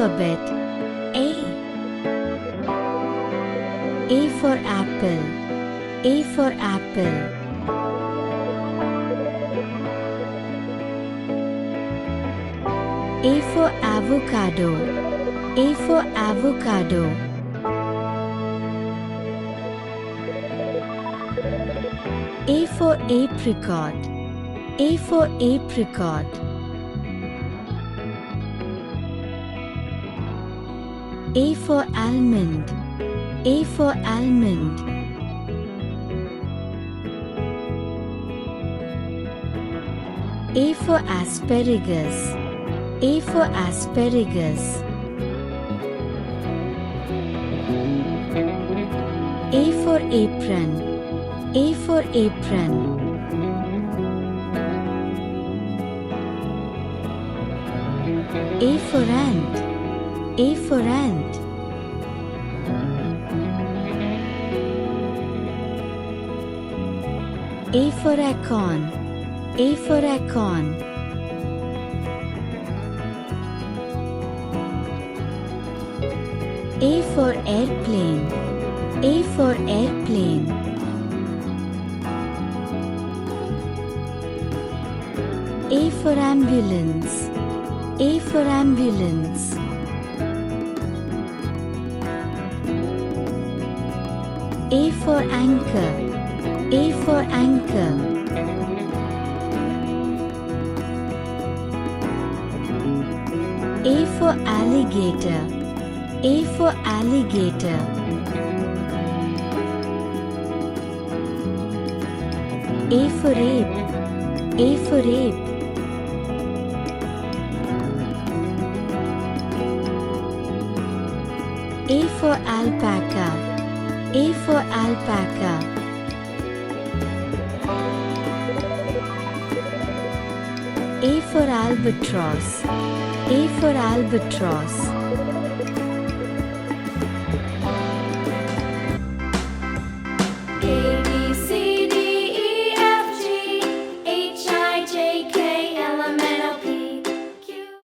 alphabet. A. A for apple. A for apple. A for avocado. A for avocado. A for apricot. A for apricot. A for almond. A for almond. A for asparagus. A for asparagus. A for apron. A for apron. A for ant. A for ant. A for acorn. A for acorn. A for airplane. A for airplane. A for ambulance. A for ambulance. A for anchor. A for anchor. A for alligator. A for alligator. A for ape. A for ape. A for alpaca. A for alpaca. A for albatross. A for albatross.